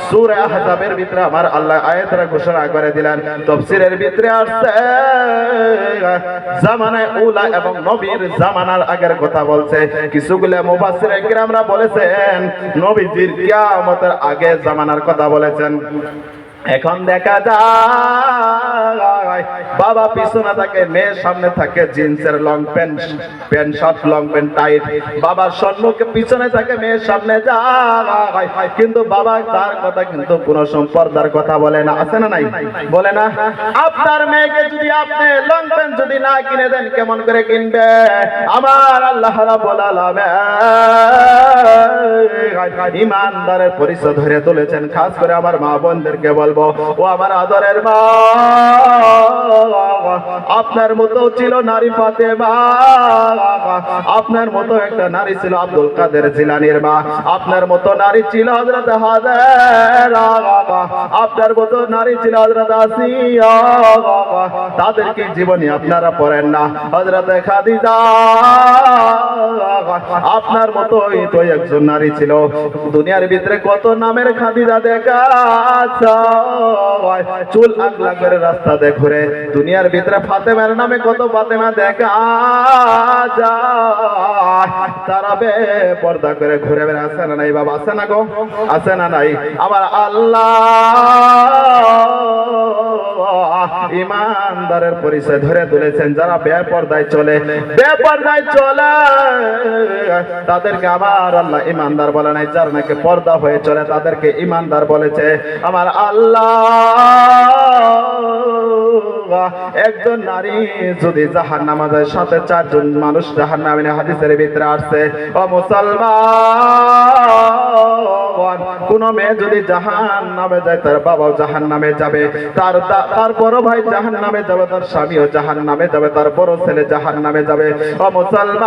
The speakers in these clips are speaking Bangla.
সূরা আহজাবের ভিতরে আমার আল্লাহ আয়াতটা ঘোষণা করে দিলেন। তাফসীরের ভিতরে আসছে জামানায়ে উলা এবং নবীর জামানার আগের কথা বলছে। কিছুগুলো মুফাসসিরে কিরামরা বলেছেন নবীজির কিয়ামতের আগে জামানার কথা বলেছেন। এখন দেখা যায় বাবা পিছনে থাকে, মেয়ের সামনে থাকে জিন্সের long pant, pant shirt long pant tight. বাবার সম্মুখে পিছনে থাকে, মেয়ের সামনে যায়, কিন্তু বাবা তার কথা কিন্তু কোন পর্দার কথা বলে না। আছে না নাই? বলে না। আপনার মেয়েকে যদি আপনি লং প্যান্ট যদি না কিনে দেন কেমন করে কিনবে? আমার আল্লাহ রাব্বুল আলামিন ঈমানদারের পরিচয় ধরে তুলেছেন। খাস করে আমার মা বোনদেরকে বলবো, ও আমার আদরের মা, আপনার মতো ছিল নারী ফাতেমা, আপনার মতো একটা নারী ছিল আব্দুল কাদের জিলানীর মা, আপনার মতো নারী ছিল হযরত হাজেরা, আপনার মতো নারী ছিল হযরত আসিয়া। তাদেরকে জীবনী আপনারা পড়েন না? হযরত খাদিজা আপনার মতোই তো একজন নারী ছিল। দুনিয়ার ভিতরে কত নামের খাদিজা দেখা চুল আগলা করে রাস্তাতে ঘুরে। দুনিয়ার ভিতরে ফাতেমার নামে কত ফাতেমা দেখা যায়, তারা বেপরদা করে ঘুরে বেড়ে। আছে না নাই বাবা? আছে না গো? আছে না নাই? আমার আল্লাহ ঈমানদারের পরিচয় ধরে তুলেছেন। যারা বেপরদায় চলে, বেপরদায় চলে তাদেরকে আমার আল্লাহ ঈমানদার বলে নাই। যারা নাকি পর্দা হয়ে চলে তাদেরকে ঈমানদার বলেছে আমার আল্লাহ। একজন নারী যদি জাহান্নামে যায়, সাথে চারজন মানুষ জাহান্নামে, হাদিসের ভিতরে আসছে। ও মুসলমান, কোন মেয়ে যদি জাহান্নামে যায়, তার বাবাও জাহান্নামে যাবে, তার বড় ভাই জাহান্নামে যাবে, তার স্বামীও জাহান্নামে যাবে, তার বড় ছেলে জাহান্নামে যাবে। ও মুসলমান,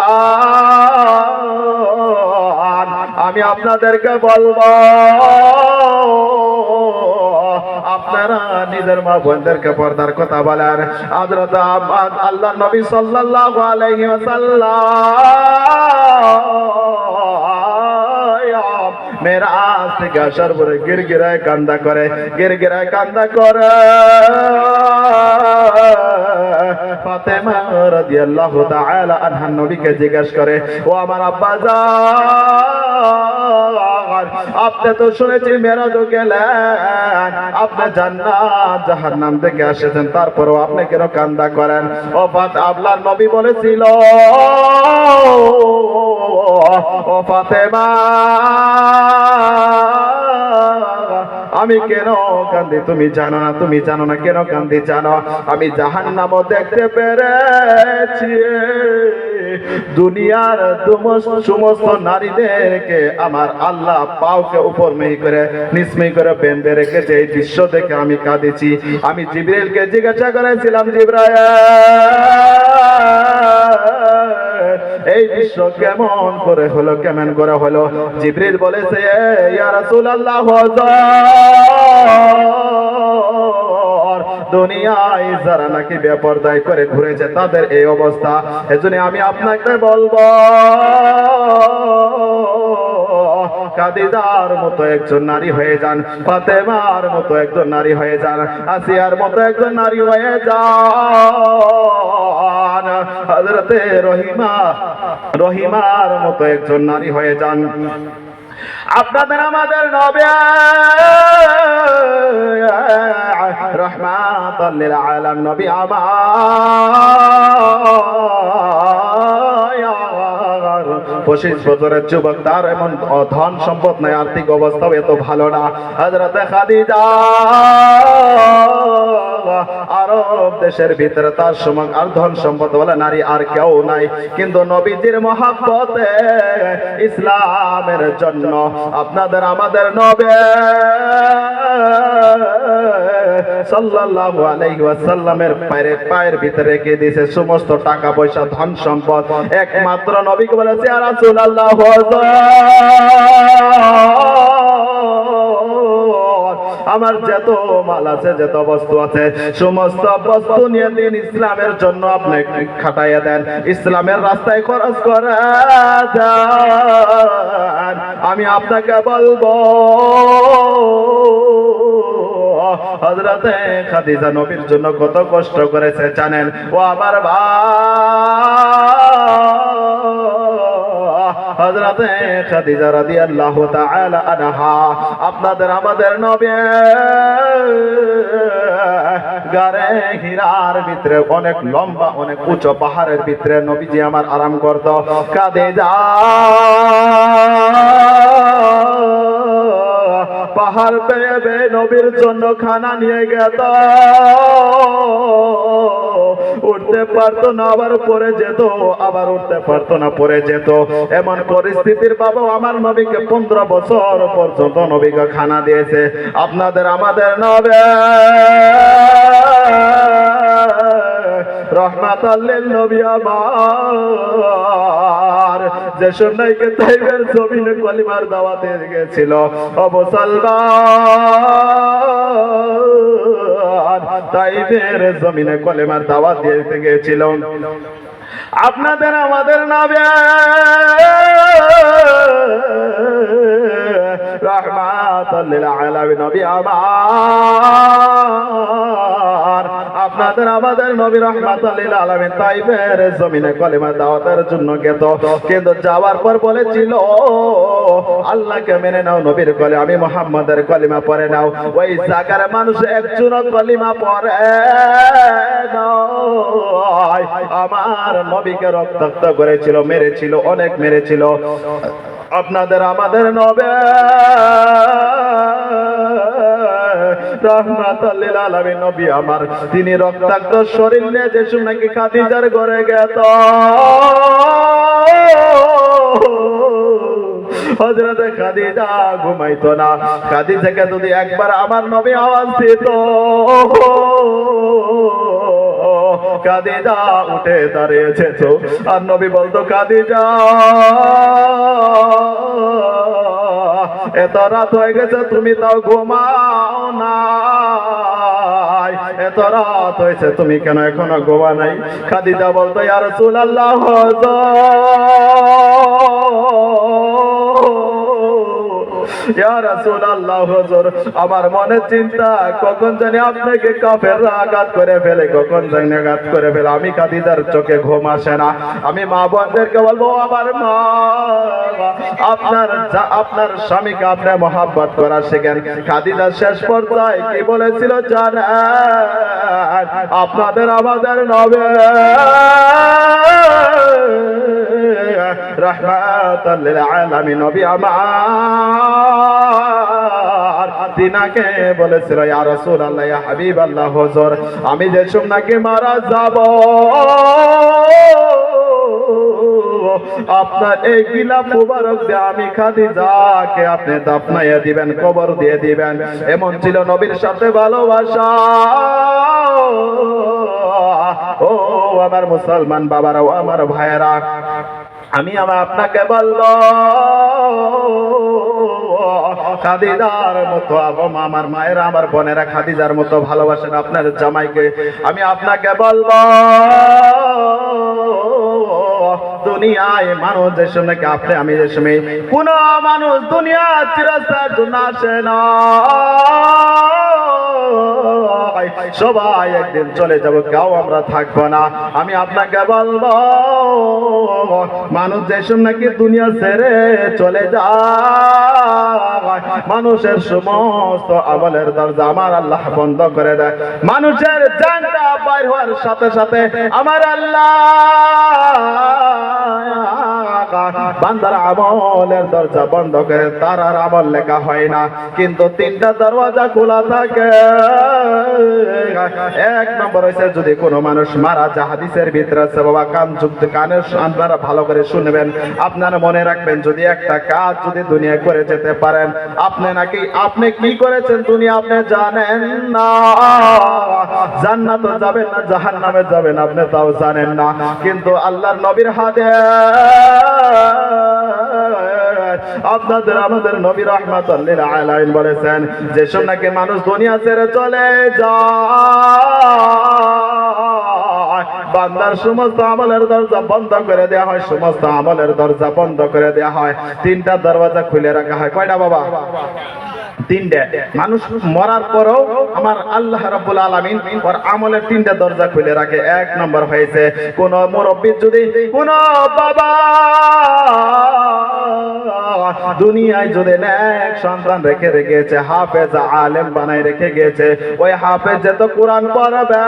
আমি আপনাদেরকে বলবো, আপনারা নিজের মা বোনদেরকে পর্দার কথা বলেন। হযরত আল্লাহ নবী সাল্লাল্লাহু আলাইহি ওয়াসাল্লাম মেরাজ থেকে আসার পরে গিরগিরায় কান্দা করে, গিরগিরায় কান্দা করে ফাতেমা রাদিয়াল্লাহু তাআলা আনহা নবীকে জিজ্ঞাসা করে, ও আমার আব্বাজান, আপনি তো শুনেছি মেরাজে গেলেন, আপনি জান্নাত জাহান্নাম থেকে এসেছেন, তারপরেও আপনি কেন কান্দা করেন? ও আল্লাহর নবী বলেছিল, ও ফাতেমা, আমি কেন কান্দি তুমি জানো না? তুমি জানো না কেন কান্দি? জানো, আমি জাহান্নামও দেখতে পেরেছি। দুনিয়ার সমস্ত নারীদেরকে আমার আল্লাহ পাওকে উপর মেহি করে নিচমেহি করে বেঁধে রেখেছে। এই দৃশ্য দেখে আমি কাঁদেছি। আমি জিবরাইলকে জিজ্ঞাসা করেছিলাম, জিবরাইল, এই দৃশ্য কেমন করে হলো, কেমন করে হলো? জিবরিল বলেছে, ইয়া রাসূলুল্লাহ, দুনিয়ায় যারা নাকি বেপরদায় করে ঘুরেছে তাদের এই অবস্থা। এজন্য আমি আপনাকে বলবো, খাদিজার মতো একজন নারী হয়ে যান, ফাতেমার মতো একজন নারী হয়ে যান, আসিয়ার মতো একজন নারী হয়ে যান, হযরতে রহিমার মতো একজন নারী হয়ে যান। আপনাদের আমাদের নবী রাহমাতাল লিল আলামিন নবী আমার 25 বছরের যুবক, তার এমন ধন সম্পদ নাই, আর্থিক অবস্থাও এত ভালো না। হযরতে খাদিজা আরব দেশের ভিতরে তার সমান আর ধন সম্পদ বলে নারী আর কেউ নাই, কিন্তু নবীজির মহব্বতে ইসলামের জন্য আপনাদের আমাদের নবী সাল্লাল্লাহু আলাইহি ওয়াসাল্লামের পায়ের ভিতরে রেখে দিয়েছে সমস্ত টাকা পয়সা ধন সম্পদ। একমাত্র নবীকে বলেছে, ইয়া রাসূলুল্লাহ, আমার যত মাল আছে, যত বস্তু আছে, সমস্ত বস্তু নিয়ে দিন ইসলামের জন্য আপনি খাটাইয়া দেন, ইসলামের রাস্তায় খরচ করে দেন। আমি আপনাকে বলবো, হযরতে খাদিজা নবীর জন্য কত কষ্ট করেছে জানেন? ও আমার হযরতে খাদিজা রাদিয়াল্লাহু তাআলা আনহা আপনাদের আমাদের নবী গারে হীরার ভিতরে অনেক লম্বা অনেক উঁচু পাহাড়ের ভিতরে নবীজি আমার আরাম করত। খাদিজা পাহাড় পেয়ে পেয়ে নবীর জন্য খানা নিয়ে গেত, উঠতে পারতো না আবার পড়ে যেত, আবার উঠতে পারতো না পড়ে যেত। এমন পরিস্থিতির বাবা আমার নবীকে 15 বছর পর্যন্ত নবীকে খানা দিয়েছে। আপনাদের আমাদের নবী রহমাতাল লিল নবী আমার যে সুন্নাইকে তাইবের জমিনে কলিমার দাওয়াতে গেছিল, ও মুসলমান তাইবের জমিনে কলিমার দাওয়াত দিতে গিয়েছিল। আপনাদের আমাদের নবী রাহমাতাল লিল আলামিন নবী আমার আপনাদের আমাদের নবী রাহমাতাল লিল আলামিন তাইবের জমিনে কলিমা দাওয়াতের জন্য গেত, কিন্তু যাওয়ার পর বলেছিল আল্লাহকে মেনে নাও, নবীর কলে আমি মুহাম্মাদের কলিমা পড়ে নাও। ওই জায়গার মানুষ একজন কলিমা পড়ে নয়, আমার নবীকে রক্তাক্ত করেছিল, মেরেছিল, অনেক মেরেছিল। আপনাদের আমাদের নবী রাহমাতাল লিল আলামিন নবী আমার তিনি রক্তাক্ত শরীর নিয়ে যে সময় কি খাদিজার ঘরে গেত, হযরতে খাদিজা ঘুমাইতো না। খাদিজাকে যদি একবার আমার নবী আওয়াজ দিত, খাদিজা উঠে দাঁড়িয়েছে তো, আর নবী বলতো খাদিজা এত রাত হয়ে গেছে তুমি তাও ঘুমাও না, এত রাত হয়েছে তুমি কেন এখনো ঘুমা নাই? খাদিজা বলতো ইয়া রাসূলুল্লাহ ইয়া রাসূলুল্লাহ হুজুর আমার মনে চিন্তা কখন জানি আপনাকে কাফেররা আঘাত করে ফেলে, কখন জানি আঘাত করে ফেলে, আমি খাদিজার চোখে ঘুম আসে না। আমি মা বোনদেরকে বলবো আমার মা আপনার স্বামীকে আপনি মহব্বত করা শেখেন। খাদিজা শেষ পর্যায়ে কি বলেছিল জানেন? আপনাদের আমাদের নবী রাহমাতাল লিল আলামিন নবী আমার তিনাকে বলেছিল ইয়া রাসূলুল্লাহ ইয়া হাবিবাল্লাহ হুজুর আমি যে সুন্নাকে মারা যাব আপনার এই গিলাফ মুবারক দিয়ে আমি খাদিজাকে আপনি দাফনাইয়া দিবেন, কবর দিয়ে দিবেন। এমন ছিল নবীর সাথে ভালোবাসা। ও আমার মুসলমান বাবারা, ও আমার ভাইয়েরা, আমি আপনাকে বলবো খাদিজার মতো আমার মায়েরা আমার বোনেরা খাদিজার মতো ভালোবাসেন আপনার জামাইকে। আমি আপনাকে বলবো দুনিয়ায় মানুষ যে সময় আপনি আমি যে সময় কোন মানুষ দুনিয়া চিরস্থায়ীর জন্য আসে না, সবাই একদিন চলে যাব, কেউ আমরা থাকবো না। আমি আপনাকে বলবো মানুষ যে সময় নাকি দুনিয়া ছেড়ে চলে যায় মানুষের সমস্ত আমলের দরজা আমার আল্লাহ বন্ধ করে দেয়। মানুষের জানটা বাইর হওয়ার সাথে সাথে আমার আল্লাহ বান্দার আমলের দরজা বন্ধ করে তার আর আমল লেখা হয় না, কিন্তু 3টা দরওয়াজা খোলা থাকে। এক নম্বর হইছে যদি কোনো মানুষ মারা যায়, হাদিসের ভিতরে আছে বাবা কান যুক্ত কানের আপনারা ভালো করে শুনবেন, আপনারা মনে রাখবেন যদি একটা কাজ যদি দুনিয়া করে যেতে পারেন আপনি কি করেছেন দুনিয়া আপনি জানেন না, জান্নাতে যাবেন না জাহান্নামে যাবেন আপনি তাও জানেন না, কিন্তু আল্লাহর নবীর হাতে আপনাদের আমাদের নবী রাহমাতাল লিল আলামিন বলেছেন যে নাকি মানুষ দুনিয়া ছেড়ে চলে যায় বান্দার সমস্ত আমলের দরজা বন্ধ করে দেওয়া হয়, সমস্ত আমলের দরজা বন্ধ করে দেওয়া হয়, 3টা দরওয়াজা খুলে রাখা হয়। কয়টা বাবা? তিনটে মানুষ মরার পরেও আমার আল্লাহ রাব্বুল আলামিন ওর আমলের তিনটা দরজা খুলে রাখে। এক নম্বর হয়েছে কোন মুরব্বি যদি কোন বাবা দুনিয়ায় যদি নেক সন্তান রেখে গেছে, হাফেজ আলেম বানাই রেখে গেছে, ওই হাফেজ যত কোরআন পড়বে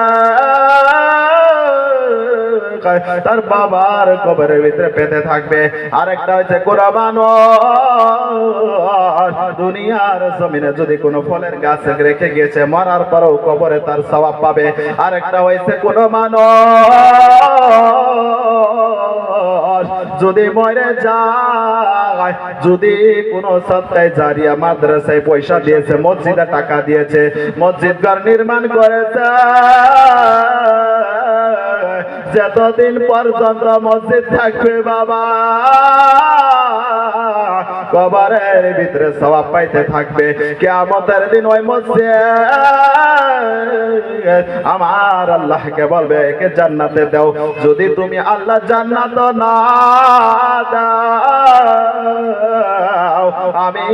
তার বাবার কবরের ভিতরে পেতে থাকবে। আরেকটা হচ্ছে কোরআন দুনিয়ার জমিনে যদি কোনো ফলের গাছ রেখে গেছে, মরার পরেও কবরে তার সওয়াব পাবে। আরেকটা হয়েছে কোনো মানুষ যদি মরে যায়, যদি কোনো সদকায়ে জারিয়া মাদ্রাসায় পয়সা দিয়েছে, মসজিদে টাকা দিয়েছে, মসজিদ ঘর নির্মাণ করেছে, যতদিন পর্যন্ত মসজিদ থাকবে বাবা কবরের ভিতরে সওয়াব পাইতে থাকবে। কিয়ামতের দিন ওই মসজিদ আমার আল্লাহকে বলবে একে জান্নাতে দাও। যদি তুমি আল্লাহ জান্নাত না দাও আমি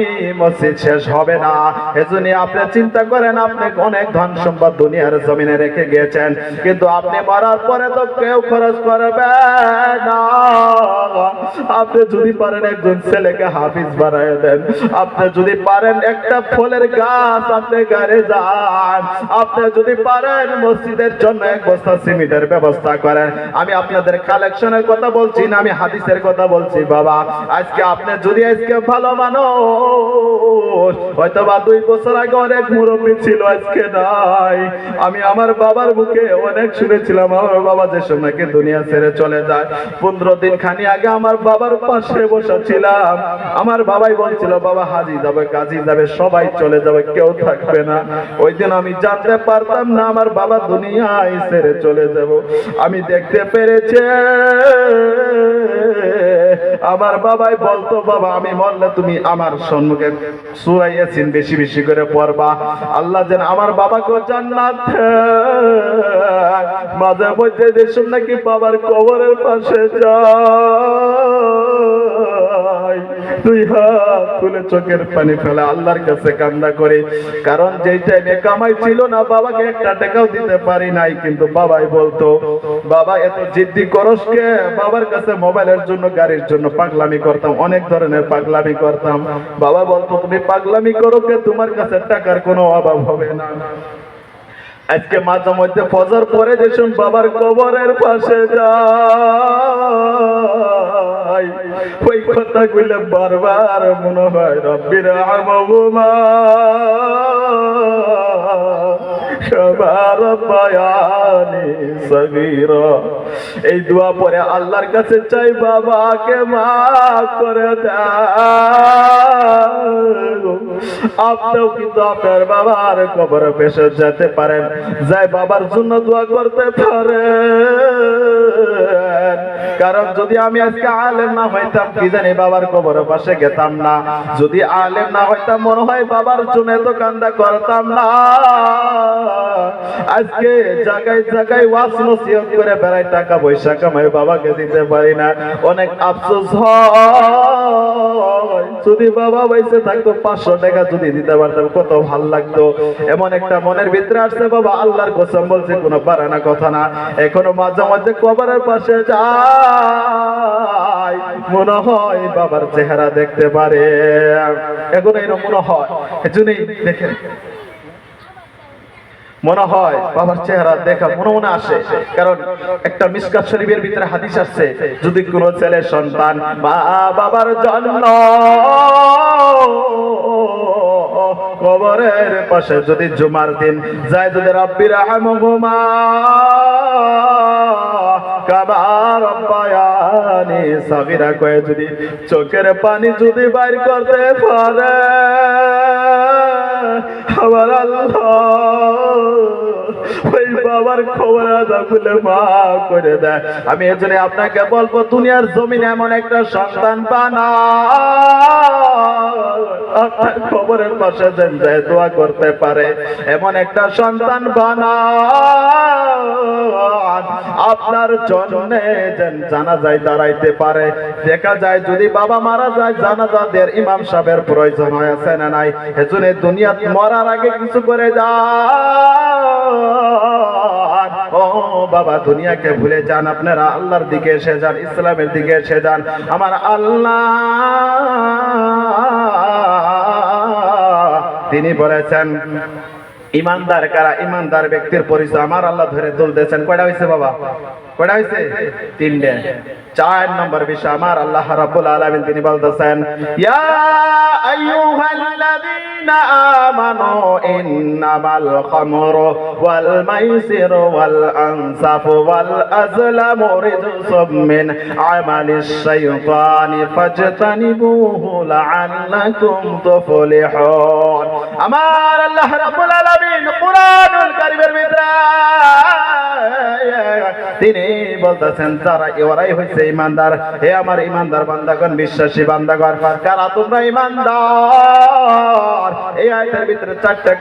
মসজিদ শেষ হবে না। এজন্য আপনি চিন্তা করেন, আপনি অনেক ধন সম্পদ দুনিয়ার জমিনে রেখে গিয়েছেন, কিন্তু আপনি মরার পরে তো কেউ খরচ করবে না। আপনি যদি পারেন একজন ছেলেকে হাফিজ বানায় দেন, আপনি যদি পারেন একটা ফলের গাছ আপনি গাড়ি যান, আপনি যদি পারেন মসজিদের জন্য এক বস্তা সিমেন্টের ব্যবস্থা করেন। আমি আপনাদের কালেকশনের কথা বলছি না, আমি হাদিসের কথা বলছি বাবা। আজকে আপনি যদি আজকে ভালো মানুষ, হয়তো বা 2 বছর আগে অনেক মুরব্বী ছিল, আজকে নাই। আমি আমার বাবার মুখে অনেক শুনেছিলাম, আমার বাবা যে সময়কে দুনিয়া ছেড়ে চলে যায়, 15 দিন খানি আগে আমার বাবার পাশে বসা ছিলাম। আমার বাবাই বলছিল বাবা হাজি যাবে, কাজী যাবে, সবাই চলে যাবে, কেউ থাকবে না। ওই দিন আমি জানতে পারতাম না আমার বাবা দুনিয়ায় ছেড়ে চলে যাব। আমি দেখতে পেরেছি আমার বাবাই বলতো বাবা আমি মরলে তুমি আমার সম্মুখে সূরা ইয়াসিন বেশি বেশি করে পড়বা, আল্লাহ যেন আমার বাবাকে জান্নাত মাঝে মধ্যে দেখুন নাকি বাবার কবরের পাশে যাই, 2 হাত তুলে চোখের পানি ফেলে আল্লাহর কাছে কান্না করে। কারণ যেই টাইমে কামাই ছিল না, বাবাকে 1 টাকাও দিতে পারি নাই, কিন্তু বাবাই বলতো বাবা এত জিদ্দি করস কে? বাবার কাছে মোবাইলের জন্য, গাড়ির জন্য পাগলামি করতাম, অনেক ধরনের পাগলামি করতাম। বাবা বলতো তুমি পাগলামি করো কে? তোমার কাছে টাকার কোনো অভাব হবে না। আজকে মাঝে মধ্যে ফজর পরে যেসব বাবার কবরের পাশে যাই, ওই কথাগুলো বারবার মনে হয় রব্বির আমহুমা এই দোয়া পরে আল্লাহর কাছে চাই বাবাকে মাফ করে দাও। আপনিও কিন্তু আপনার বাবার কবরে পেশে যেতে পারেন, যাই বাবার জন্য দোয়া করতে পারেন। কারণ যদি আমি আজকে আলেম না হইতাম কি জানি বাবার কবরের পাশে গেতাম না। যদি আলেম না হইতাম মনে হয় বাবার জন্য এত কান্দা করতাম না। আজকে জায়গায় জায়গায় ওয়াজ নসিহত করে বেড়াই, টাকা পয়সা কামাই, বাবাকে দিতে পারি না, অনেক আফসোস হয়। যদি বাবা বাইসে থাকতো 500 টাকা যদি দিতে পারতাম কত ভালো লাগতো। এমন একটা মনের ভিতরে আসছে বাবা, আল্লাহর কসম বলছে কোনো বাড়ানা কথা না। এখনো মাঝে মাঝে কবরের পাশে যাই, মনে হয় বাবার চেহারা দেখতে পারে, এখন এরকম মনে হয়। এজন্যই দেখেন মনে হয় বাবার চেহারা দেখা মনে মনে আসে। কারণ একটা মিশকাত শরীফের ভিতরে হাদিস আসছে, যদি কোনো ছেলে সন্তান মা বাবার জন্য কবরের পাশে যদি জুমার দিন যায়, যদি রব্বির রহমহুমা কামা রব্বায়ানি সাগীরা কয়ে যদি চোখের পানি যদি বাইর করতে পারে, আমার আল্লাহ ওই আমার খবর আদাবগুলো মাফ করে দেয়। আমি এজন্য আপনাকে বলবো দুনিয়ার জমিনে এমন একটা সন্তান বানাও আপনার খবরের পাশে যেন যায় দোয়া করতে পারে, এমন একটা সন্তান বানাও আপনার জন্য যেন জানাজায় দাঁড়াইতে পারে। দেখা যায় যদি বাবা মারা যায় জানাজাদের ইমাম সাহেবের প্রয়োজন হয়েছে না নাই, এজন্য দুনিয়া মরার আগে কিছু করে যান। ও বাবা দুনিয়াকে ভুলে যান, আপনারা আল্লাহর দিকে এসে যান, ইসলামের দিকে এসে যান। আমার আল্লাহ তিনি বলেছেন ইমানদার কারা, ইমানদার ব্যক্তির পরিচয় আমার আল্লাহ ধরে তুলতেছেন। কয়টা হয়েছে বাবা? কয়টা হয়েছে? তিনটে। 4 নম্বর বিষয় আমার আল্লাহ রাব্বুল আলামিন তিনি বলতেছেন ইয়া আইয়ুহাল্লাযীনা আমানু ইন্নামাল খামরু ওয়াল মাইসিরু ওয়াল আনসাফু ওয়াল আজলামু রিজসুম মিন আমালিশ শাইতানি ফাজতানিবুহু লাআল্লাকুম তুফলিহুন। আমার আল্লাহ রাব্বুল আলামিন কুরআনুল কারীমের ভিতরে তিনি বলতেছেন যারা এরাই হইছে ঈমানদার। হে আমার ঈমানদার বান্দাগণ, বিশ্বাসী বান্দাগণ, কারা তোমরা ঈমানদার? এই আয়াতের ভিতরে 4টা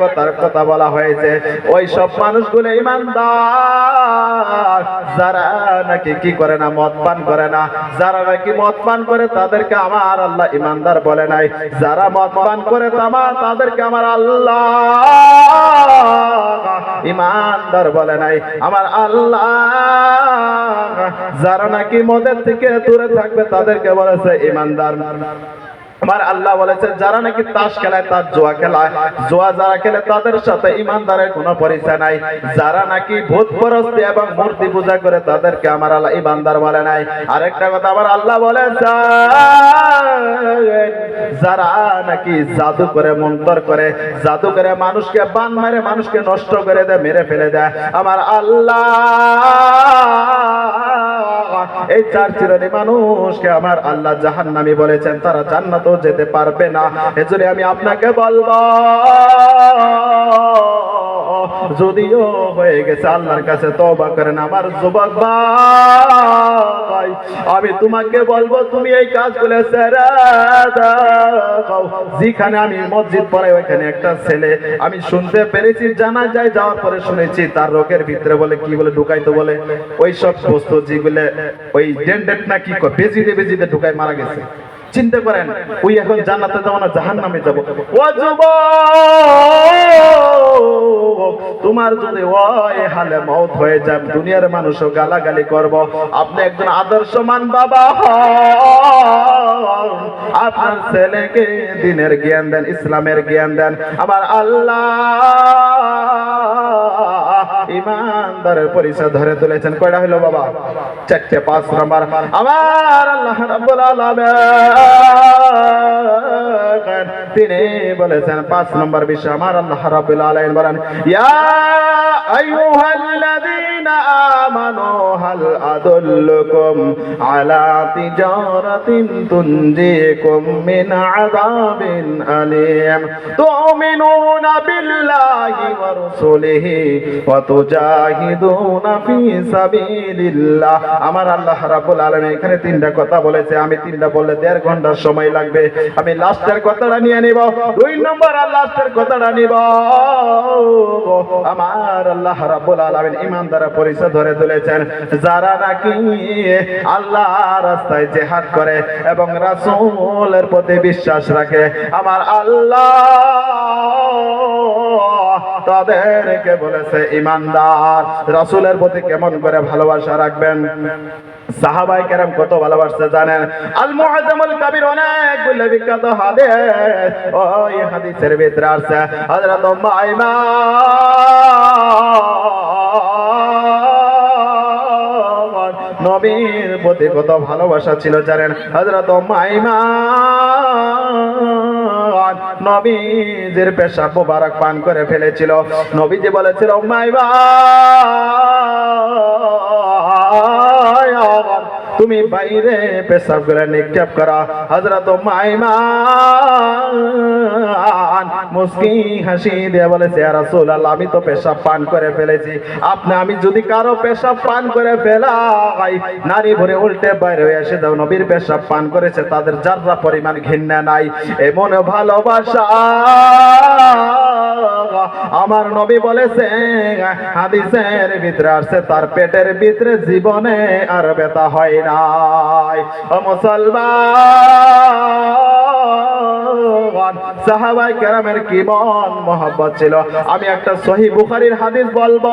কথা বলা হয়েছে। ওই সব মানুষগুলো ঈমানদার যারা নাকি কি করে না, মদ পান করে না। যারা নাকি মদ পান করে তাদেরকে আমার আল্লাহ ঈমানদার বলে নাই। যারা মদ পান করে তাদেরকে আমার আল্লাহ ঈমানদার বলে নাই। আমার আল্লাহ যারা নাকি মদের থেকে দূরে থাকবে তাদেরকে বলেছে ঈমানদার। আমার আল্লাহ বলেছে যারা নাকি তাস খেলায়, তার জুয়া খেলায়, জুয়া যারা খেলে তাদের সাথে ঈমানদারের কোনো পরিচয় নাই। যারা নাকি ভূত পরস্তি এবং মূর্তি পূজা করে তাদেরকে আমার আল্লাহ ঈমানদার বলে নাই। আরেকটা কথা আমার আল্লাহ বলেছে যারা নাকি জাদু করে, মন্তর করে, জাদু করে মানুষকে বান মারে, মানুষকে নষ্ট করে দেয়, মেরে ফেলে দেয়। আমার আল্লাহ এই 4 শ্রেণীর মানুষকে আমার আল্লাহ জাহান্নামী বলেছেন, তারা জান্নাতেও যেতে পারবে না। এজন্য আমি আপনাকে বলবো যদিও হয়ে গেছে আল্লাহর কাছে তওবা করেন। আমার যুবক ভাই আমি তোমাকে বলবো তুমি এই কাজগুলো ছেড়ে দাও। যেখানে আমি মসজিদ পড়াই ওইখানে একটা ছেলে আমি শুনতে পেরেছি, জানা যায় যাওয়ার পরে শুনেছি তার রোগের ভিতরে বলে কি বলে ঢুকাইতো বলে ওই সব বস্তু যেগুলো ওই ডেন্ডেট না কি বেজিতে বেজিতে ঢুকাই মারা গেছে। চিন্তা করেন ওই এখন জান্নাতে যাবো না জাহান্নামে যাবো? ও যুবক তোমার যদি ওই হালে মওত হয়ে যায় দুনিয়ার মানুষও গালাগালি করব। আপনি একজন আদর্শমান বাবা হন, আপনার ছেলেকে দ্বীনের জ্ঞান দেন, ইসলামের জ্ঞান দেন। আমার আল্লাহ ঈমানদারের পরিচয় ধরে তুলেছেন। কয়টা হলো বাবা? 4টে। 5 নম্বর আমার আল্লাহ রাব্বুল আলামিন তিনি বলেছেন 5 নম্বর বিষয় আমার আল্লাহ রাব্বুল আলামিন বলেন ইয়া আইয়ুহাল্লাযীনা আমানু হাল আদুল্লুকুম আলা তিজারাতিন তুনজিকুম মিন আযাবিন আলীম তুমিনুনা বিল্লাহি ওয়া রাসূলিহি ওয়া তুজাহিদুনা ফি সাবিলিল্লাহ। আমার আল্লাহ রাব্বুল আলামিন এখানে 3টা কথা বলেছে। আমি 3টা বললে 1.5 ঘন্টা সময় লাগবে। আমি লাস্টের কথাটা নিয়ে নিব। 2 নম্বর আর লাস্টের কথাটা নিব। আমার আল্লাহ রাব্বুল আলামিন ঈমানদারের পরিচয় ধরে তুলেছেন যারা নাকি আল্লাহর রাস্তায় জিহাদ করে এবং রাসূলের প্রতি বিশ্বাস রাখে। আমার আল্লাহ তাদেরকে বলেছে ঈমানদার। রাসূলের প্রতি কেমন করে ভালোবাসা রাখবেন? সাহাবায়ে কেরাম কত ভালোবাসতে জানেন? আল মুআজ্জামুল কবির অনেকগুলো বিখ্যাত হাদিস ওই হাদিসের ভিতরে আছে হযরত উম্মে নবীর প্রতি কত ভালোবাসা ছিল জানেন? হযরত উম্মে নবীজির পেশাব মোবারক পান করে ফেলেছিল। নবীজি বলেছিল উম্মে তুমি বাইরে পেশাব করে নিক্ষেপ করো। হযরত মাইমান মুস্কি হাসি দিয়ে বলেছে, ইয়া রাসূলুল্লাহ, আমি তো পেশাব পান করে ফেলেছি। আমি যদি কারো পেশাব পান করে ফেলাই, নারী ভরে উল্টে বাইরে হয়ে এসে দাও নবীর পেশাব পান করেছে, তাদের যাররা পরিমাণ ঘৃণা নাই। এমন ভালোবাসা আমার নবী বলেছে, হাদিসের ভিতরে আসছে, তার পেটের ভিতরে জীবনে আর ব্যথা হয় নাই। ও মুসলমান, সাহাবায়ে কেরামের কি মন মোহাব্বত ছিল। আমি একটা সহিহ বুখারীর হাদিস বলবো,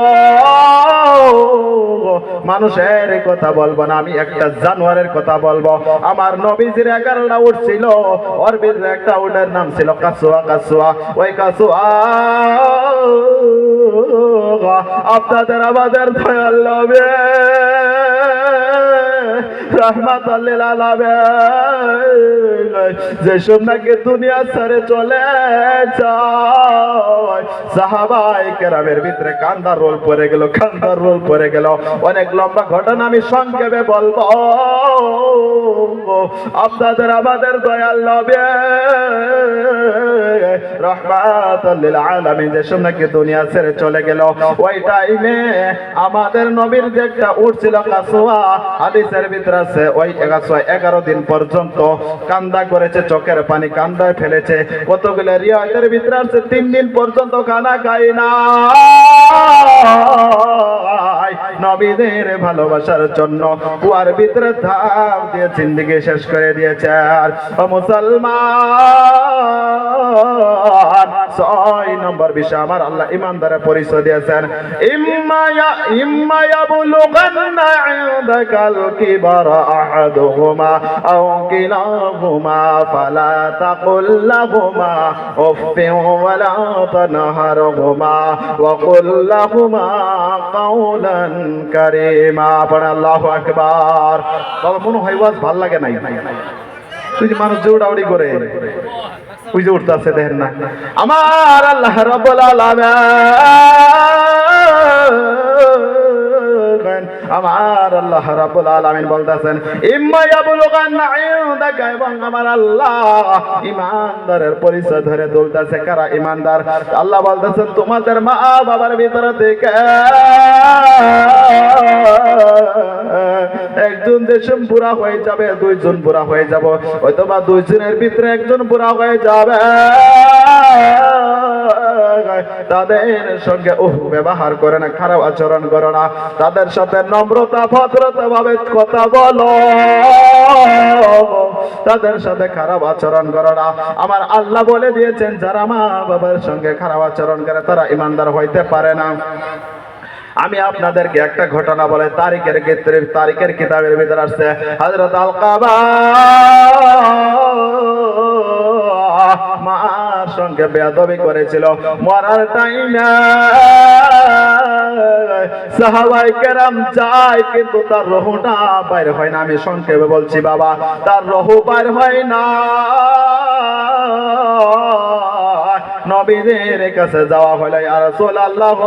মানুষের কথা বলবো না, আমি একটা জানোয়ারের কথা বলবো। আমার নবীজির 11টা উট ছিল, ওর ভিতরে একটা উটের নাম ছিল কাসওয়া। ওই কাসওয়া আপনাদের আমাদের দয়াল নবী রাহমাতুল লিল আলামিন যে সোনাকে দুনিয়া ছেড়ে চলে যায়, সাহাবায়ে কেরামের ভিতরে কান্দার রোল পড়ে গেল। অনেক লম্বা ঘটনা আমি সংক্ষেপে বলবো। আপনাদের আমাদের দয়াল নবী রাহমাতুল লিল আলামিন যে সোনাকে দুনিয়া ছেড়ে চলে গেল, ওই টাইমে আমাদের নবীর যে একটা উট ছিল কাসওয়া, হাদিসের ভিতরে আছে ওই 11 দিন পর্যন্ত কান্দা করেছে, চোখের পানি কান্দায় ফেলেছে। কতগুলো রিওয়ায়াতের ভিতরে আছে 3 দিন পর্যন্ত খানা খায় না। নবীদের ভালোবাসার জন্য কুয়ার ভিতরে ধাপ দিয়ে জিন্দেগি শেষ করে দিয়েছে। আর মুসলমান, 6 নম্বর বিষয় আমার আল্লাহ ইমানদারের পরিচয় দিয়েছেন। ইম্মা ইয়াবলুগান্না ইনদাকাল কিবারা আহাদুহুমা আও কিলাহুমা ফালা তাকুল লাহুমা উফফিন ওয়ালা তানহারহুমা ওয়া কুল লাহুমা কাওলান কারীমা। পড়া আল্লাহু আকবার। বাবা মনে হয় ওয়াজ ভাল লাগে নাই? তুই যে মানুষ দৌড়াউড়ি করে ওই যে উঠতেছে, দেখেন না? আমার আল্লাহ রাব্বুল আলামিন, আমার আল্লাহ রাব্বুল আলামিন বলতেছেন, ইম্মা ইয়াবলুগান্না ইনদাকা, এবং আমার আল্লাহ ইমানদারের পরিচয় ধরে বলতেছে কারা ইমানদার। আল্লাহ বলতেছেন, তোমাদের মা বাবার ভিতর থেকে একজন দেশম বুড়া হয়ে যাবে, 2 জন বুড়া হয়ে যাব, অথবা 2 জনের ভিতরে একজন বুড়া হয়ে যাবে। তাদের সঙ্গে ব্যবহার করে না, খারাপ আচরণ করো না, তাদের সাথে নম্রতা ভদ্রতা ভাবে কথা বলো, তাদের সাথে খারাপ আচরণ করো না। আমার আল্লাহ বলে দিয়েছেন, যারা মা বাবার সঙ্গে খারাপ আচরণ করে তারা ইমানদার হইতে পারে না। আমি আপনাদেরকে একটা ঘটনা বলে, তারিখের কিতাবের ভিতরে আসছে, হযরত আলকামা মার সঙ্গে বেয়াদবি করেছিল। মরার টাইমে সাহাবায়ে কেরাম যায়, কিন্তু তার রূহটা বাইর হয় না। আমি সংক্ষেপে বলছি বাবা, তার রূহ বাইর হয় না। নবীদের কাছে যাওয়া হলো, ইয়া রাসূলুল্লাহ,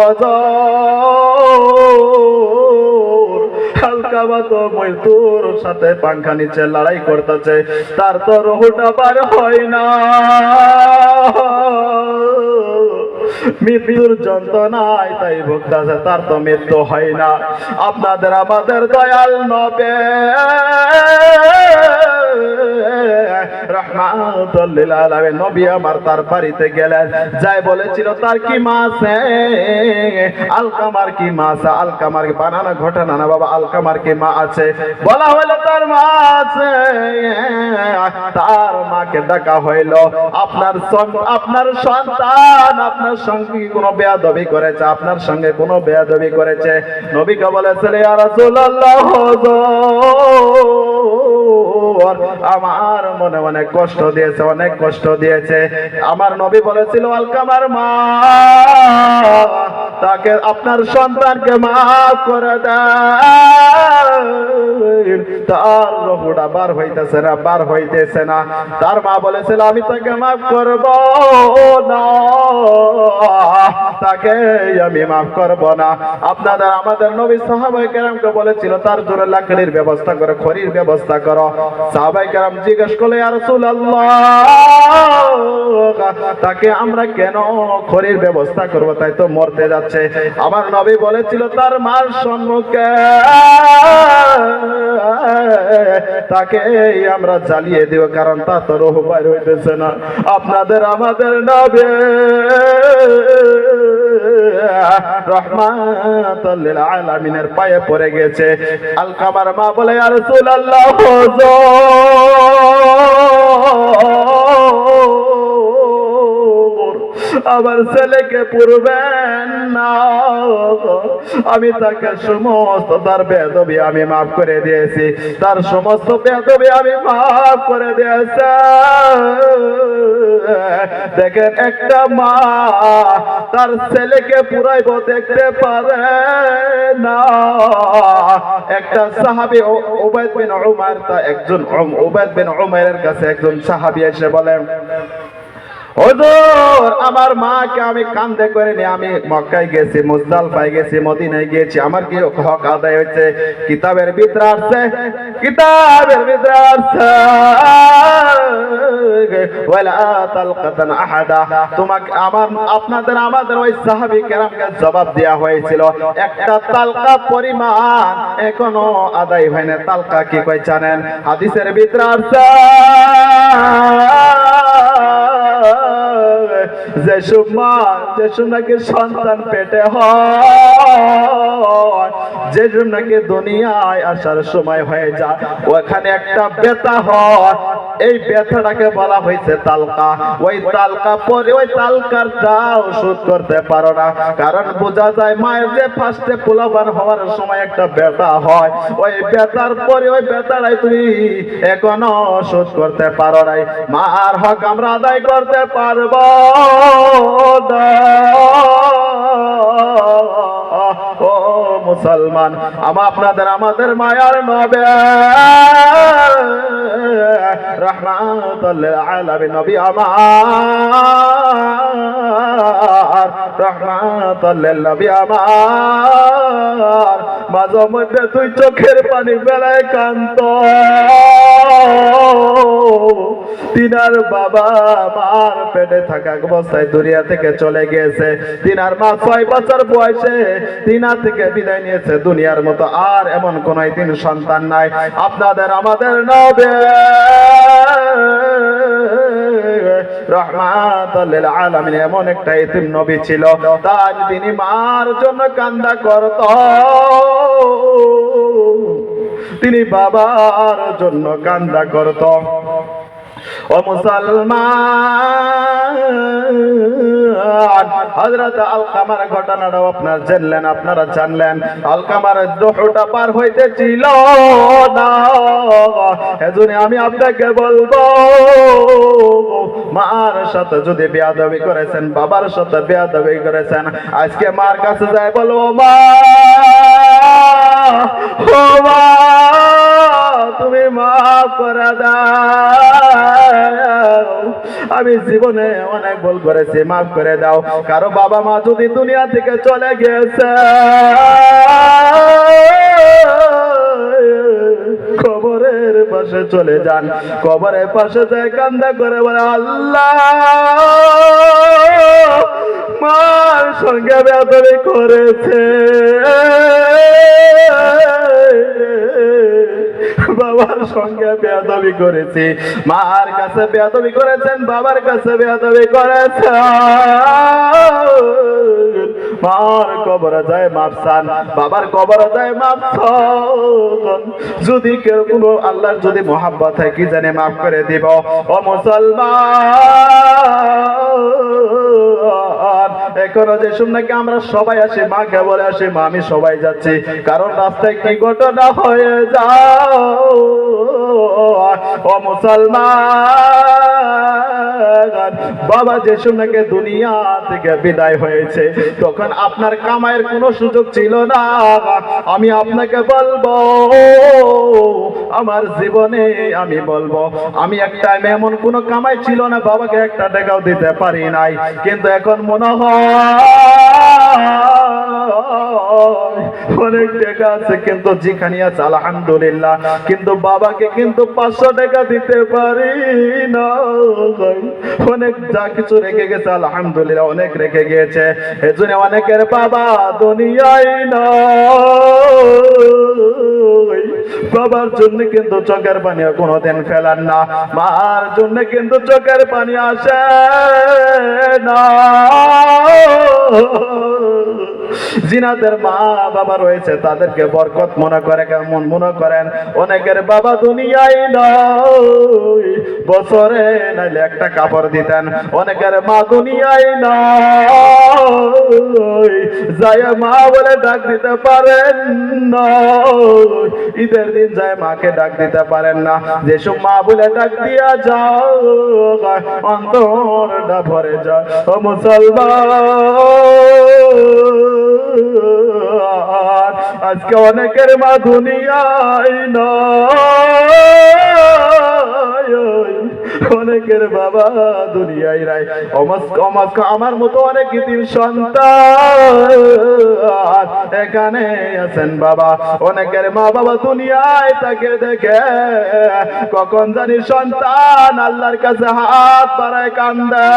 আলকামা তো মৃত্যুর সাথে পাংখা নিচে লড়াই করতেছে, তার তো রূহটা বার হয় না, মৃত্যুর যন্ত্রণায় তাই ভুগতেছে, তার তো মৃত্যু হয় না। আপনাদের আমাদের দয়াল নবী রাহমাতুল লিল আলামিন নবী আমার তার বাড়িতে গেলেন, যাই বলেছিল তার কি মা আছে, আলকামার কি মা আছে, আলকামার বানানো ঘটনা না বাবা, আলকামার কি মা আছে, বলা হলো তার মা আছে। তার মাকে ডাকা হইল, আপনার সন্তান আপনার সঙ্গে কোনো বেয়াদবি করেছে, আপনার সঙ্গে কোনো বেয়াদবি করেছে। নবীকে বলেছিল, ইয়া রাসূলুল্লাহ, আমার মনে অনেক কষ্ট দিয়েছে, অনেক কষ্ট দিয়েছে। আমার নবী বলেছিল, আলকামার মা, তাকে আপনার সন্তানকে মাফ করে দেন, তার রূহটা বার হইতেছে না। তার মা বলেছিল, আমি তাকে মাফ করব না। তাকে আমি মাফ করব না। আপনাদের আমাদের নবী সাহাবায়ে কেরামকে বলেছিল তার জন্য লাকড়ির ব্যবস্থা করো, খড়ির ব্যবস্থা করো। সাহাবায়ে কেরাম জিজ্ঞেস করলে ইয়া রাসূলুল্লাহ, তাকে আমরা কেন খড়ির ব্যবস্থা করব, তাই তো মরতে যাচ্ছে। আমার নবী বলেছিল তার মার সম্মুখে তাকে আমরা জ্বালিয়ে দিব, কারণ তা তো রূহ বাইর হইতেছে না। আপনাদের আমাদের নবী রাহমাতুল লিল আলামিনের পায়ে পড়ে গেছে। আলকামার মা বলে ইয়া রাসূলুল্লাহ, আমার ছেলেকে পুরবেন না, আমি তাকে সমস্ত তার বেয়াদবি আমি মাফ করে দিয়েছি, তার সমস্ত বেয়াদবি আমি মাফ করে দিয়েছি। দেখেন একটা মা তার ছেলেকে পুরাইব দেখতে পারে না। একটা সাহাবী উবাইদ বিন উমার, তা একজন উবাইদ বিন উমারের কাছে একজন সাহাবী এসে বলেন, হুজুর আমার মাকে আমি কান্দে করে নিয়ে আমি মক্কায় গেছি, মুজদালিফায় গেছি, মদিনায় গিয়েছি, আমার কি হক আদায় হয়েছে? কিতাবের ভিতরে আছে, কিতাবের ভিতরে আছে ওয়ালা তালকাতান আহাদা। তোমাকে আপনাদের আমাদের ওই সাহাবী কেরামকে জবাব দেয়া হয়েছিল একটা তালকা পরিমাণ এখনো আদায় হয় না। তালকা কি কয় জানেন? হাদিসের ভিতরে আছে যে নাকি সন্তান পেটে হয়, যে নাকি দুনিয়ায় আসার সময় হয়ে যায়, ওখানে একটা ব্যথা হয়, এই ব্যথাটাকে বলা হয়েছে তালকা। ওই তালকা পরে ওই তালকার দাও শোধ করতে পারো না, কারণ বোঝা যায় মায়ের যে ফার্স্টে পোলাপান হওয়ার সময় একটা ব্যথা হয়, ওই ব্যথার পরে ওই ব্যথাটাই তুমি এখনো শোধ করতে পারো নাই। মার হক আমরা আদায় করতে পারবো না। ও মুসলমান, আপনাদের আমাদের মায়ার নবী রাহমাতুল লিল আলামিন নবী আমার, রাহমাতুল লিল নবী আমার মাঝে মধ্যে তুই চোখের পানি বেলায় কান্ত। তিনার বাবা মার পেটে থাকা অবস্থায় দুনিয়া থেকে চলে গিয়েছে। তিনার মা 6 বছর বয়সে তিনা থেকে বিদায় নিয়েছে। দুনিয়ার মতো আর এমন কোন তিন সন্তান নাই। আপনাদের আমাদের নবী রাহমাতুল লিল আলামিন এমন একটা ইতিম নবী ছিল, তাই তিনি মার জন্য কান্না করত, তিনি বাবার জন্য কান্না করত। ও মুসলমান, হযরত আলকামার ঘটনাটাও আপনারা জানলেন, আপনারা জানলেন আলকামার দুহটা পার হইতেছিল না। এজন্য আমি আপনাকে বলবো, মার সাথে যদি বেয়াদবি করেছেন, বাবার সাথে বেয়াদবি করেছেন, আজকে মার কাছে যায় বলবো, মা ও মা তুমি মাফ করে দাও, আমি জীবনে অনেক ভুল করেছি, মাফ করে দাও। কারো বাবা মা যদি দুনিয়া থেকে চলে গেছে, কবরের পাশে চলে যান, কবরের পাশে যায় কান্না করে বলে, আল্লাহ মার সঙ্গে বেয়াদবি করেছে, বাবার সঙ্গে বেয়াদবি করেছি, মার কাছে বেয়াদবি করেছেন, বাবার কাছে বেয়াদবি করেছেন, মার কবরে যায় মাফ চান, বাবার কবরে যায় মাফ চান। যদি কেউ কোনো আল্লাহর যদি মহাব্বত হয় কি জানে মাফ করে দিব। ও মুসলমান, এখনো যে শুননাকে আমরা সবাই আসি, মাকে বলে আসি মা আমি সবাই যাচ্ছি, কারণ রাস্তায় কি ঘটনা হয়ে যাও। ও মুসলমান, বাবা যে শুননাকে দুনিয়া থেকে বিদায় হয়েছে, তখন আপনার কামাইয়ের কোনো সুযোগ ছিল না। আমি আপনাকে বলবো, আমার জীবনে আমি বলবো, আমি একটা এমন কোনো কামাই ছিল না, বাবাকে একটা টাকাও দিতে পারি নাই, কিন্তু এখন মনে হয় অনেক টাকা আছে কিন্তু যেখানে আছে আলহামদুলিল্লাহ, কিন্তু বাবাকে কিন্তু 500 টাকা দিতে পারি না। অনেক যা কিছু রেখে গেছে আলহামদুলিল্লাহ, অনেক রেখে গিয়েছে। এজন্য অনেকের বাবা দুনিয়ায় না, বাবার জন্য কিন্তু চোখের পানি কোনোদিন ফেলান না, মার জন্য কিন্তু চোখের পানি আসে না। জিনাদের মা বাবা রয়েছে তাদেরকে বরকত মনে করে, কেমন মনে করেন? অনেকের বাবা দুনিয়ায় নয়, বছরে নাইলে একটা কাপড় দিতেন। অনেকের মা দুনিয়ায় নয়, যায় মা বলে ডাক দিতে পারেন না। ঈদের দিন যায় মাকে ডাক দিতে পারেন না। যেসব মা বলে ডাক দিয়া যাও অন্তরটা ভরে যায়। ও মুসলমান, আজকে অনেকের মা দুনিয়ায় নয়, অনেকের বাবা দুনিয়ায় নাই। আমার মতো অনেক ইতিম সন্তান এখানে আছেন বাবা। অনেকের মা বাবা দুনিয়ায় তাকে দেখে কখন জানি সন্তান আল্লাহর কাছে হাত বাড়ায় কান্দে,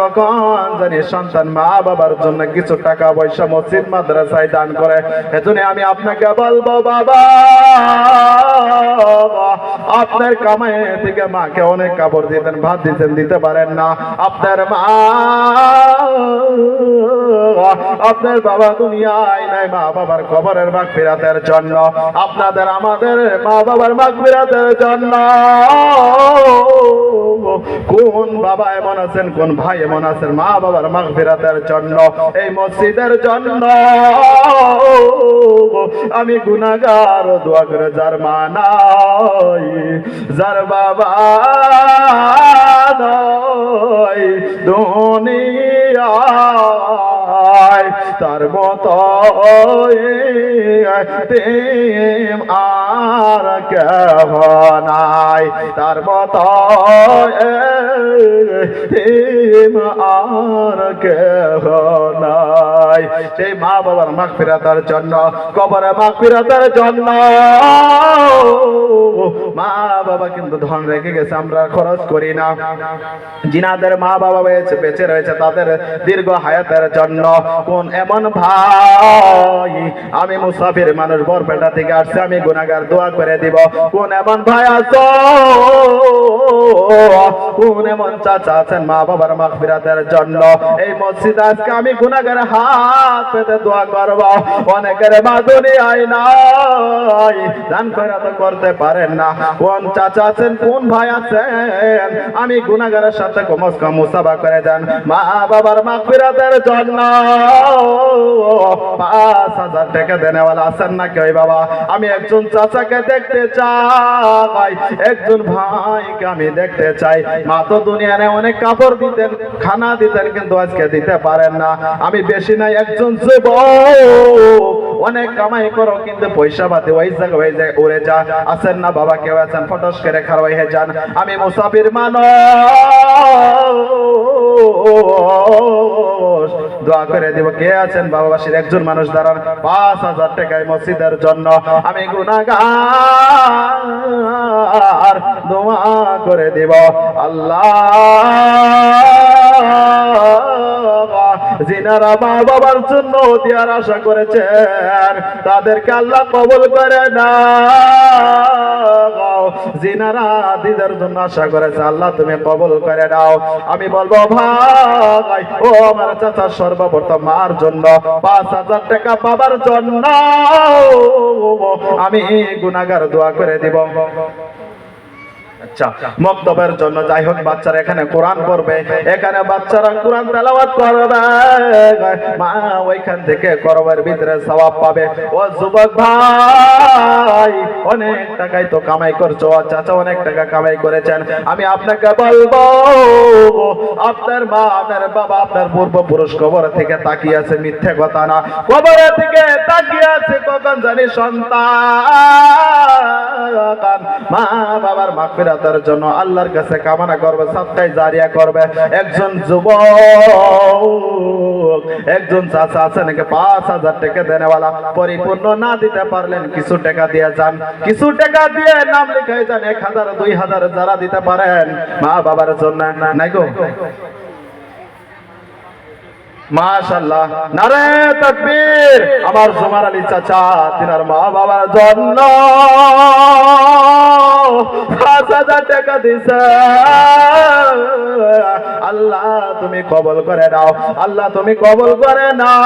কখন জানি সন্তান মা বাবার জন্য কিছু টাকা পয়সা মসজিদ মাদ্রাসায় দান করে। এজন্য আমি আপনাকে বলবো বাবা, আপনার কামাই থেকে মাকে অনেক কাপড় দিতেন, ভাত দিতেন, দিতে পারেন না। আপনার মা, আপনার বাবা দুনিয়ায় নাই, মা বাবার কবরের মাগফিরাতের জন্য, আপনাদের আমাদের মা বাবার মাগফিরাতের জন্য। কোন বাবা এমন আছেন, কোন ভাই এমন আছেন মা বাবার মাগফিরাতের জন্য, এই মসজিদের জন্য? আমি গুনাহগার দোয়া করে যার মা নাই, যার বাবা নাই দুনিয়ায়, তার মতো প্রেম আর কেহ নাই, তার মতো প্রেম আর কেহ নাই। সেই মা বাবার মাগফিরাতের জন্য, কবরে মাগফিরাতের জন্য মা বাবা কিন্তু ধন রেখে গেছে, আমরা খরচ করি না। জিনাদের মা বাবা বেঁচে রয়েছে তাদের দীর্ঘ হায়াতের জন্য। কোন এমন ভাই, আমি মুসাফির মানুষ, বরপেটা থেকে আসছে, আমি গুনাহগার, দোয়া করে দিব। কোন এমন ভাই আছো, কোন এমন চাচা আছেন মা বাবার মাগফিরাতের জন্য? এই মসজিদ আজকে আমি গুনাহগার হাত পেতে দোয়া করব। অনেকের মা দুনিয়ায় নাই, দান খয়রাত করতে পারেন না। কোন চাচা আছেন, কোন ভাই আছেন, আমি গুনাহগারের সাথে কমস কম মুসাফা করে দেন মা বাবার মাগফিরাতের জন্য। 5000 টাকা দেনেওয়ালা আছেন না কেউ বাবা? আমি একজন চাচাকে দেখতে চাই, একজন ভাইকে আমি দেখতে চাই। মা তো দুনিয়ায় অনেক কাপড় দিতেন, খানা দিতেন, কিন্তু আজকে দিতে পারেন না। আমি বেশি নাই, একজন যুবক, অনেক কামাই করো কিন্তু পয়সা পাতি ওই জায়গায় ওই জায়গায় উড়ে যা। আছেন না বাবা কেউ আছেন? ফটস করে খারাপ হয়ে যান। আমি মুসাফির মানুষ, দোয়া করে দিব। কে আছেন বাবাবাসীর? একজন মানুষ দাঁড়ান। 5000 টাকায় মসজিদের জন্য আমি গুনাহগার, দোয়া করে দিব। আল্লাহ, যিনারা মা বাবার জন্য দেওয়ার আশা করেছেন তাদেরকে আল্লাহ কবুল করে না। যিনারা দিদার জন্য আশা করেছে আল্লাহ তুমি কবুল করে নাও। আমি বলবো ভাই, ও আমার চাচা, সর্বপ্রথম মার জন্য 5000 টাকা, বাবার জন্য আমি গুনাহগার, দোয়া করে দিব। আচ্ছা, মক্তবের জন্য যাই হোক, বাচ্চারা এখানে কোরআন পড়বে, এখানে বাচ্চারা কোরআন তেলাওয়াত করবে, মা ওইখান থেকে করবের ভিতরে সওয়াব পাবে। ও যুবক ভাই, অনেক টাকাই তো কামাই করছো, চাচা অনেক টাকা কামাই করেছেন। আমি আপনাকে বলবো আপনার মা, আপনার বাবা, আপনার পূর্বপুরুষ কবর থেকে তাকিয়ে আছে, মিথ্যে কথা না, কবর থেকে তাকিয়ে আছে কখন জানি সন্তান মা বাবার মাগফিরাতের জন্য আল্লাহর কাছে কামনা করবে, সাদকায়ে জারিয়া করবে। একজন যুবক, একজন চাচা আছে নাকি 5,000 টাকা দেনেওয়ালা, পরিপূর্ণ না দিতে পারলেন কিছু টাকা দিয়ে যান, কিছু টাকা দিয়ে নাম লিখাই যান, 1,000 2,000 যারা দিতে পারেন মা বাবার জন্য। নাই গো মাশাআল্লাহ, নারে তাকবীর। আমার জুমার আলী চাচা তিনার মা বাবার জন্য 5,000 টাকা দিছে। আল্লাহ তুমি কবুল করে নাও, আল্লাহ তুমি কবুল করে নাও,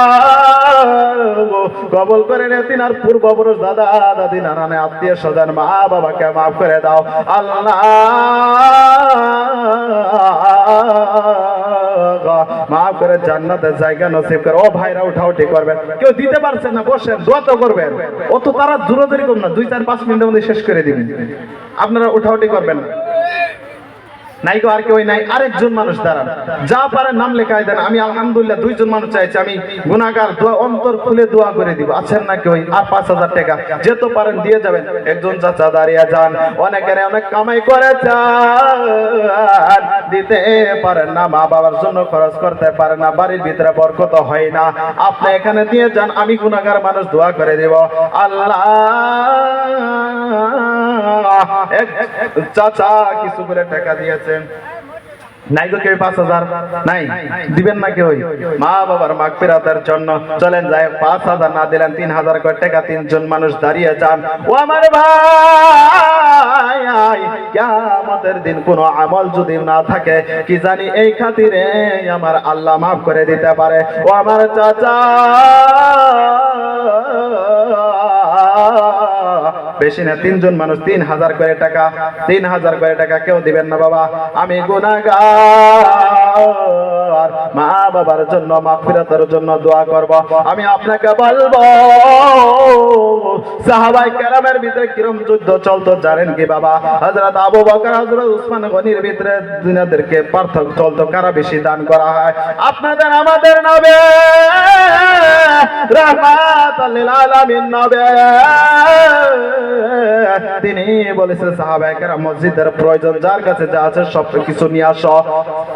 কবুল করে নে। তিনার পূর্বপুরুষ দাদা দাদি নানানে আত্মীয় স্বজন মা বাবাকে মাফ করে দাও আল্লাহ, মাফ করে জান্নাতের জায়গা নসিব করে। ও ভাইরা উঠাউঠি করবেন, কেউ দিতে পারছেন না বসেন, দোয়া তো করবেন। অত তারা দূরদূরি করুন না, 2-4-5 মিনিটের মধ্যে শেষ করে দিবেন। আপনারা উঠাউঠি করবেন না। নাই গো আর কেউ নাই, আরেকজন মানুষ দাঁড়ান, যা পারেন নাম লেখাই দেন। আমি আলহামদুলিল্লাহ 2জন মানুষ চাইছি, আমি গুনাহগার, দোয়া অন্তর খুলে দোয়া করে দিব। আছেন না কেউ? আর 5,000 টাকা যেতে পারেন দিয়ে যাবেন। একজন চাচা দাঁড়িয়ে যান, অনেকের অনেক কামাই করে যান, দিতে পারেন না, মা বাবার জন্য খরচ করতে পারেন না, বাড়ির ভিতরে বরকত হয় না, আপনি এখানে দিয়ে যান, আমি গুনাহগার মানুষ দোয়া করে দেব আল্লাহ। এক চাচা কিছু করে টাকা দিয়েছেন, নাই গো কেউ 5,000 নাই, দিবেন না কেউ মা বাবার মাগফিরাতের জন্য? চলেন যাই, 5,000 না দিলেন 3,000 করে টাকা 3জন মানুষ দাঁড়িয়ে যান। ও আমার ভাই, কিয়ামতের দিন কোন আমল যদি না থাকে, কি জানি এই খাতিরে আমার আল্লাহ মাফ করে দিতে পারে। ও আমার চাচা, বেশি না, 3জন মানুষ 3,000 করে টাকা, 3,000 করে টাকা কেউ দিবেন না বাবা। আমি গুনাহগার, মা বাবার জন্য মাগফিরাতের জন্য দোয়া করব। আমি আপনাকে বলবো, সাহাবায়ে কেরামের ভিতরে কিরম যুদ্ধ চলতো জানেন কি বাবা? হযরত আবু বকর, হযরত উসমান গনির ভিতরে দুনিয়াদেরকে পার্থক্য চলতো, কারা বেশি দান করা হয়। আপনাদের আমাদের নবী রাহমাতুল লিল আলামিন নবী, তিনি বলেছেন সাহাবায়ে কেরাম মসজিদের প্রয়োজন যার কাছে যা আছে সব কিছু নিয়ে আসো।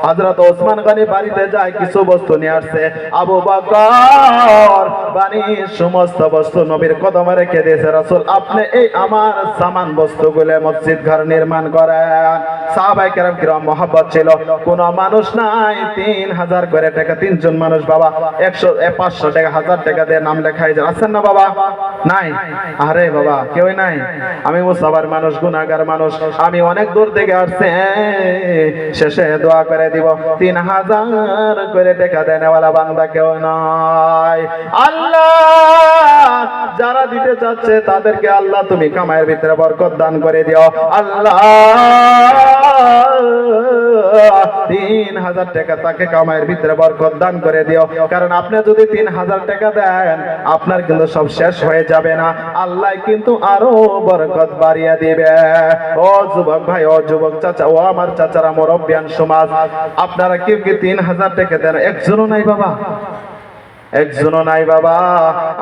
হযরত ওসমান গনি বাড়িতে যায়, কিছু বস্তু নিয়ে আসছে। আবু বকর বাড়ি সমস্ত বস্তু নবীর কদমে রেখে দিয়েছে। রাসূল আপনি এই আমার সামান বস্তুগুলো মসজিদ ঘর নির্মাণ করেন। সাহাবায়ে কেরাম কিরম মহব্বত ছিল, কোন মানুষ নাই 3,000 করে টাকা, 3জন মানুষ বাবা 100 500 টাকা 1000 টাকা দিয়ে নাম লেখাই যায়। আছেন না বাবা? নাই? আরে বাবা কেউ নাই। আমি মুসাফির মানুষ, গুনাহগার মানুষ, আমি অনেক দূর থেকে আসছি, শেষে দোয়া করে দিব। 3,000 করে টাকা দেনেওয়ালা বান্দা কেউ নাই। আল্লাহ যারা দিতে চাচ্ছে তাদেরকে আল্লাহ তুমি কামাইয়ের ভিতরে বরকত দান করে দিও আল্লাহ। 3,000 টাকা তাকে কামাইয়ের ভিতরে বরকত দান করে দিও, কারণ আপনি যদি 3,000 টাকা দেন আপনার কিন্তু সব শেষ হয়ে যাবে না, আল্লাহ কিন্তু আরো বরকত বাড়িয়ে দিবে। ও যুবক ভাই, ও যুবক চাচা, ও আমার চাচারা, মুরব্বিয়ান সমাজ, আপনারা কেউ কি 3,000 টাকা দেন? একজনও নাই বাবা, একজনও নাই বাবা।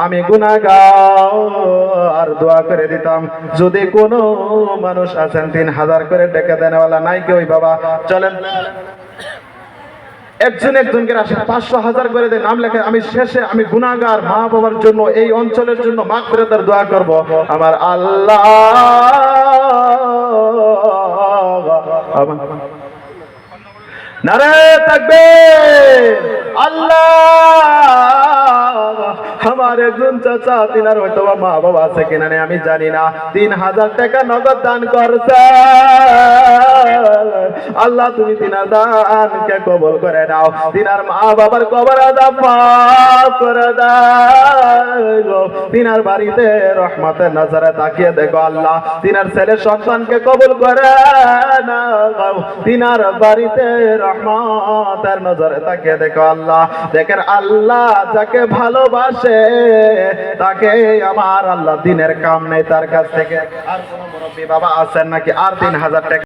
আমি গুনাহগার, দোয়া করে দিতাম যদি কোনো মানুষ আছেন 3,000 করে টাকা দেনেওয়ালা। নাই কেউ বাবা। চলেন একজন একজনকে আসেন, 500-1000 করে দেন, নাম লেখে। আমি শেষে আমি গুনাহগার মা বাবার জন্য, এই অঞ্চলের জন্য মাগফিরাতের দোয়া করব। আমার আল্লাহ নারে তাকবীর। আল্লাহ আমার একজন চাচা, তিনার হয়তো মা বাবা আছে কিনা নেই আমি জানি না, 3,000 টাকা নগদ দান করছে। আল্লাহ তুমি তিনার দানকে কবুল করে নাও, তিনার মা বাবার কবর আযাব মাফ করে দাও। তিনার বাড়িতে রহমতের নজরে তাকিয়ে দেখো আল্লাহ, তিনার ছেলে সন্তানকে কবুল করে নাও। তিনার বাড়িতে রহমতের নজরে তাকিয়ে দেখো আল্লাহ। দেখেন আল্লাহ যাকে ভালোবাসে তাকে আমার আল্লাহ দিনের কাম নেই তার কাছ থেকে। আর কোন মুরব্বী বাবা আছেন নাকি আর 3,000 টাকা